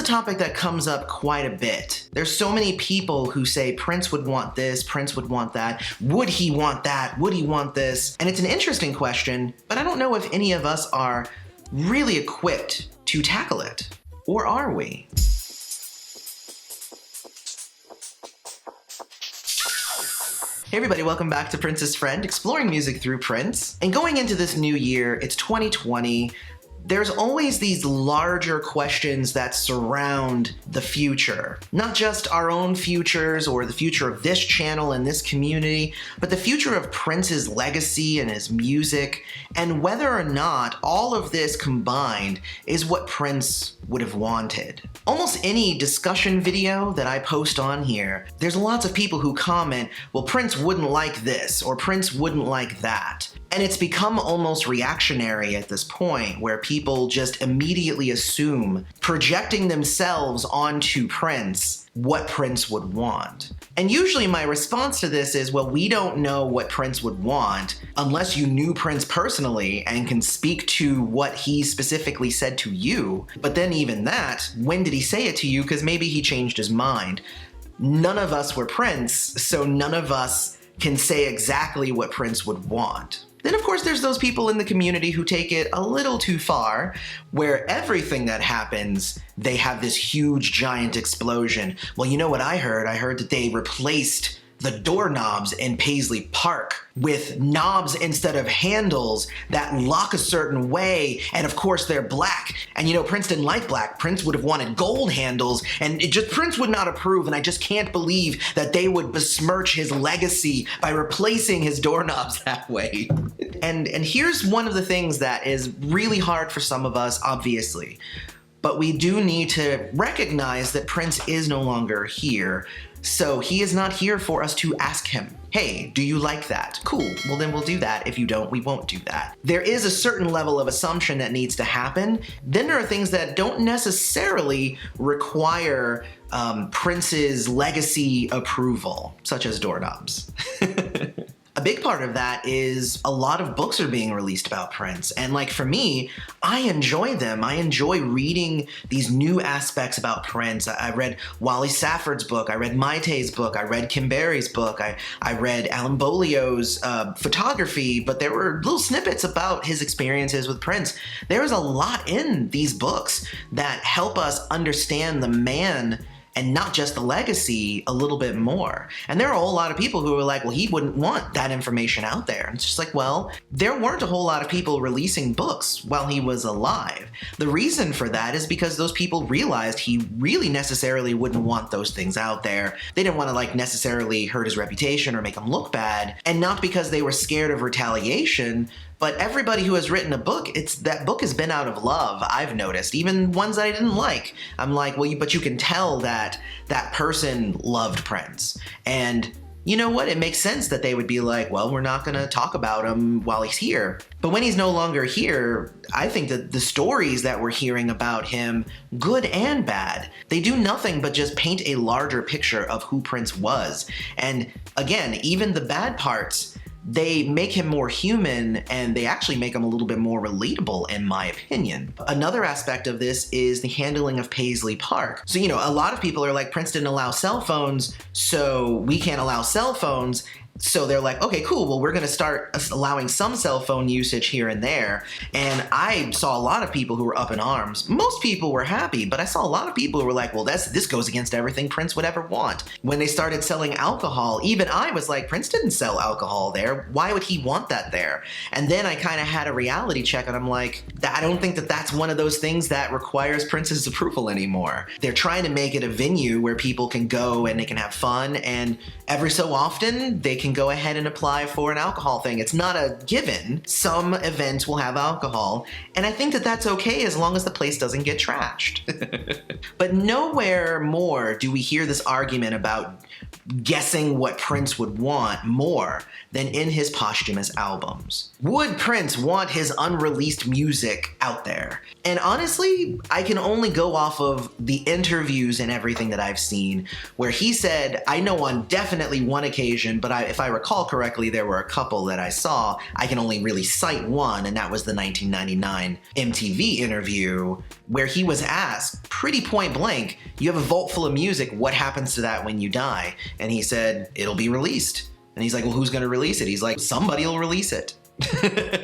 topic that comes up quite a bit. There's so many people who say Prince would want this, Prince would want that. Would he want that? Would he want this? And it's an interesting question, but I don't know if any of us are really equipped to tackle it. Or are we? Hey everybody, welcome back to Prince's Friend, exploring music through Prince. And going into this new year, it's 2020. There's always these larger questions that surround the future. Not just our own futures or the future of this channel and this community, but the future of Prince's legacy and his music, and whether or not all of this combined is what Prince would have wanted. Almost any discussion video that I post on here, there's lots of people who comment, well, Prince wouldn't like this, or Prince wouldn't like that. And it's become almost reactionary at this point, where people just immediately assume, projecting themselves onto Prince, what Prince would want. And usually my response to this is, well, we don't know what Prince would want unless you knew Prince personally and can speak to what he specifically said to you. But then even that, when did he say it to you? Because maybe he changed his mind. None of us were Prince, so none of us can say exactly what Prince would want. Then of course there's those people in the community who take it a little too far, where everything that happens, they have this huge giant explosion. Well, you know what I heard? I heard that they replaced the doorknobs in Paisley Park with knobs instead of handles that lock a certain way, and of course they're black. And you know, Prince didn't like black. Prince would have wanted gold handles, and Prince would not approve, and I just can't believe that they would besmirch his legacy by replacing his doorknobs that way. And here's one of the things that is really hard for some of us, obviously. But we do need to recognize that Prince is no longer here. So he is not here for us to ask him, hey, do you like that? Cool, well then we'll do that. If you don't, we won't do that. There is a certain level of assumption that needs to happen. Then there are things that don't necessarily require Prince's legacy approval, such as doorknobs. A big part of that is a lot of books are being released about Prince. And like for me, I enjoy them. I enjoy reading these new aspects about Prince. I read Wally Safford's book. I read Maite's book. I read Kim Berry's book. I read Alan Bolio's photography, but there were little snippets about his experiences with Prince. There is a lot in these books that help us understand the man and not just the legacy a little bit more. And there are a whole lot of people who are like, well, he wouldn't want that information out there. And it's just like, well, there weren't a whole lot of people releasing books while he was alive. The reason for that is because those people realized he really necessarily wouldn't want those things out there. They didn't want to like necessarily hurt his reputation or make him look bad. And not because they were scared of retaliation, but everybody who has written a book, that book has been out of love, I've noticed. Even ones that I didn't like. I'm like, well, but you can tell that that person loved Prince. And you know what? It makes sense that they would be like, well, we're not gonna talk about him while he's here. But when he's no longer here, I think that the stories that we're hearing about him, good and bad, they do nothing but just paint a larger picture of who Prince was. And again, even the bad parts, they make him more human, and they actually make him a little bit more relatable, in my opinion. Another aspect of this is the handling of Paisley Park. So, you know, a lot of people are like, Prince didn't allow cell phones, so we can't allow cell phones. So they're like, okay, cool, well, we're gonna start allowing some cell phone usage here and there. And I saw a lot of people who were up in arms. Most people were happy, but I saw a lot of people who were like, well, this goes against everything Prince would ever want. When they started selling alcohol, even I was like, Prince didn't sell alcohol there. Why would he want that there? And then I kind of had a reality check, and I'm like, I don't think that that's one of those things that requires Prince's approval anymore. They're trying to make it a venue where people can go and they can have fun, and every so often they can go ahead and apply for an alcohol thing. It's not a given. Some events will have alcohol, and I think that that's okay as long as the place doesn't get trashed. But nowhere more do we hear this argument about guessing what Prince would want more than in his posthumous albums. Would Prince want his unreleased music out there? And honestly, I can only go off of the interviews and everything that I've seen, where he said, I know on definitely one occasion, but if if I recall correctly, there were a couple that I saw. I can only really cite one, and that was the 1999 MTV interview where he was asked pretty point blank, you have a vault full of music, what happens to that when you die? And he said, it'll be released. And he's like, well, who's gonna release it? He's like, somebody will release it.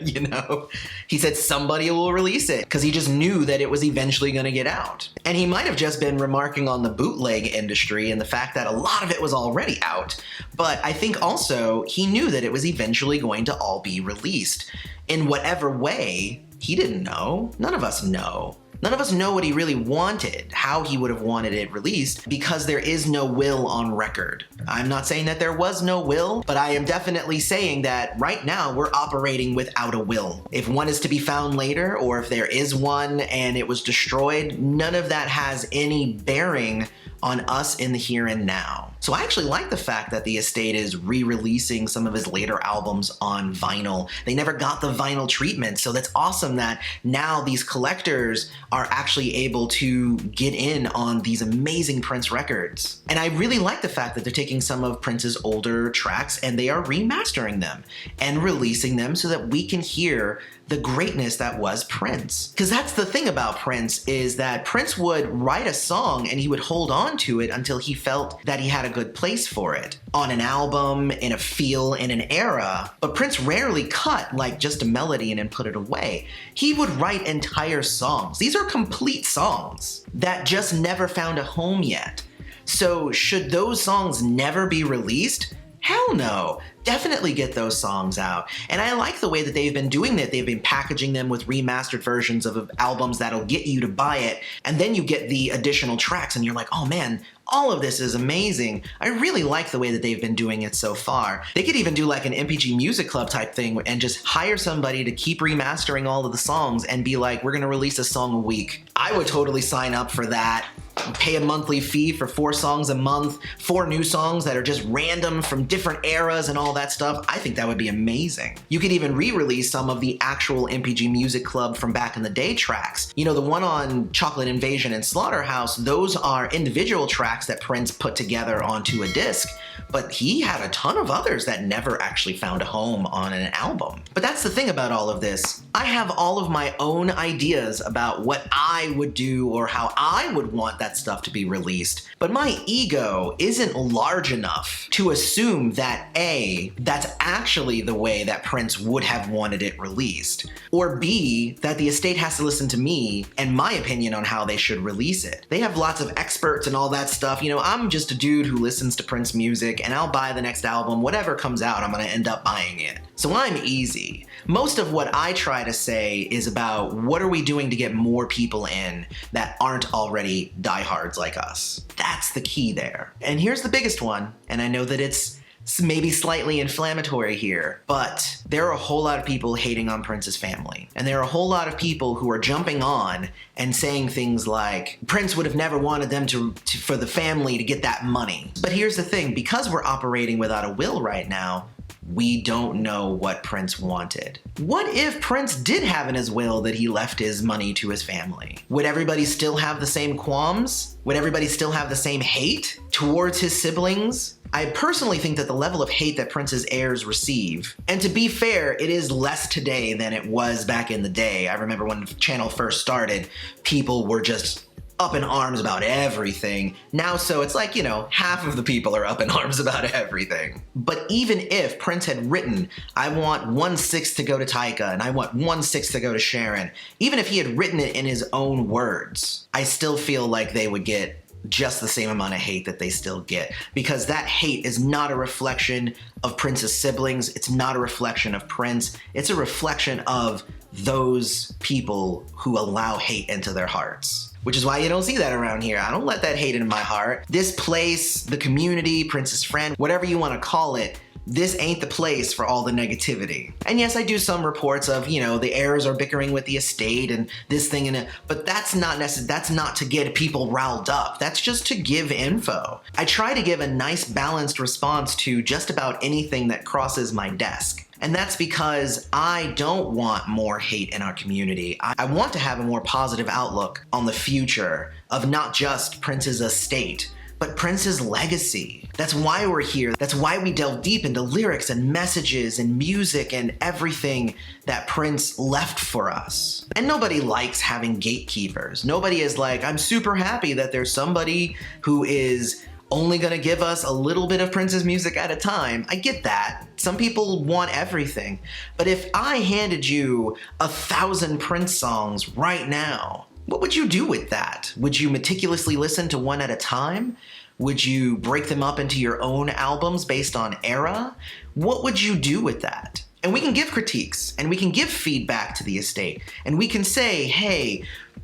You know, he said somebody will release it because he just knew that it was eventually going to get out. And he might have just been remarking on the bootleg industry and the fact that a lot of it was already out. But I think also he knew that it was eventually going to all be released. In whatever way, he didn't know. None of us know. None of us know what he really wanted, how he would have wanted it released, because there is no will on record. I'm not saying that there was no will, but I am definitely saying that right now we're operating without a will. If one is to be found later, or if there is one and it was destroyed, none of that has any bearing on us in the here and now. So I actually like the fact that the estate is re-releasing some of his later albums on vinyl. They never got the vinyl treatment, so that's awesome that now these collectors are actually able to get in on these amazing Prince records. And I really like the fact that they're taking some of Prince's older tracks and they are remastering them and releasing them so that we can hear the greatness that was Prince. Because that's the thing about Prince, is that Prince would write a song and he would hold on to it until he felt that he had a good place for it. On an album, in a feel, in an era. But Prince rarely cut like just a melody and then put it away. He would write entire songs. These are complete songs that just never found a home yet. So should those songs never be released? Hell no. Definitely get those songs out. And I like the way that they've been doing that. They've been packaging them with remastered versions of albums that'll get you to buy it. And then you get the additional tracks and you're like, oh man, all of this is amazing. I really like the way that they've been doing it so far. They could even do like an MPG Music Club type thing and just hire somebody to keep remastering all of the songs and be like, we're gonna release a song a week. I would totally sign up for that. Pay a monthly fee for 4 songs a month, 4 new songs that are just random from different eras and all that stuff. I think that would be amazing. You could even re-release some of the actual MPG Music Club from back in the day tracks. You know, the one on Chocolate Invasion and Slaughterhouse, those are individual tracks that Prince put together onto a disc, but he had a ton of others that never actually found a home on an album. But that's the thing about all of this. I have all of my own ideas about what I would do or how I would want that stuff to be released, but my ego isn't large enough to assume that A, that's actually the way that Prince would have wanted it released, or B, that the estate has to listen to me and my opinion on how they should release it. They have lots of experts and all that stuff. You know, I'm just a dude who listens to Prince music and I'll buy the next album. Whatever comes out, I'm gonna end up buying it. So I'm easy. Most of what I try to say is about what are we doing to get more people in that aren't already diehards like us. That's the key there. And here's the biggest one, and I know that it's maybe slightly inflammatory here, but there are a whole lot of people hating on Prince's family. And there are a whole lot of people who are jumping on and saying things like, Prince would have never wanted them for the family to get that money. But here's the thing, because we're operating without a will right now, we don't know what Prince wanted. What if Prince did have in his will that he left his money to his family? Would everybody still have the same qualms? Would everybody still have the same hate towards his siblings? I personally think that the level of hate that Prince's heirs receive, and to be fair, it is less today than it was back in the day. I remember when the channel first started, people were just up in arms about everything. Now, so it's like, you know, half of the people are up in arms about everything. But even if Prince had written, I want 1/6 to go to Tyka and I want 1/6 to go to Sharon, even if he had written it in his own words, I still feel like they would get just the same amount of hate that they still get, because that hate is not a reflection of Prince's siblings. It's not a reflection of Prince. It's a reflection of those people who allow hate into their hearts. Which is why you don't see that around here. I don't let that hate in my heart. This place, the community, Prince's friend, whatever you want to call it, this ain't the place for all the negativity. And yes, I do some reports of, you know, the heirs are bickering with the estate and this thing and it, but that's not to get people riled up. That's just to give info. I try to give a nice balanced response to just about anything that crosses my desk. And that's because I don't want more hate in our community. I want to have a more positive outlook on the future of not just Prince's estate, but Prince's legacy. That's why we're here. That's why we delve deep into lyrics and messages and music and everything that Prince left for us. And nobody likes having gatekeepers. Nobody is like, I'm super happy that there's somebody who is only gonna give us a little bit of Prince's music at a time. I get that. Some people want everything. But if I handed you 1,000 Prince songs right now, what would you do with that? Would you meticulously listen to one at a time? Would you break them up into your own albums based on era? What would you do with that? And we can give critiques, and we can give feedback to the estate, and we can say, hey,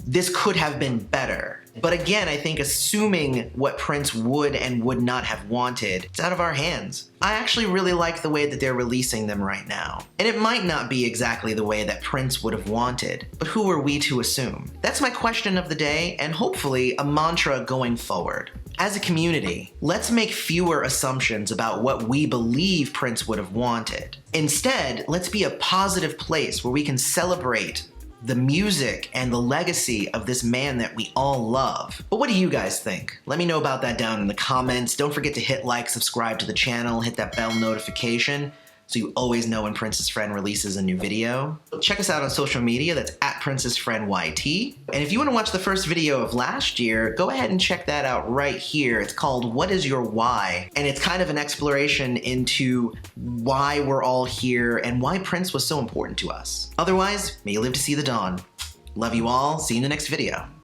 this could have been better. But again, I think assuming what Prince would and would not have wanted, it's out of our hands. I actually really like the way that they're releasing them right now. And it might not be exactly the way that Prince would have wanted, but who are we to assume? That's my question of the day, and hopefully a mantra going forward. As a community, let's make fewer assumptions about what we believe Prince would have wanted. Instead, let's be a positive place where we can celebrate the music and the legacy of this man that we all love. But what do you guys think? Let me know about that down in the comments. Don't forget to hit like, subscribe to the channel, hit that bell notification so you always know when Prince's Friend releases a new video. Check us out on social media, that's at Prince's Friend YT. And if you want to watch the first video of last year, go ahead and check that out right here. It's called What Is Your Why? And it's kind of an exploration into why we're all here and why Prince was so important to us. Otherwise, may you live to see the dawn. Love you all, see you in the next video.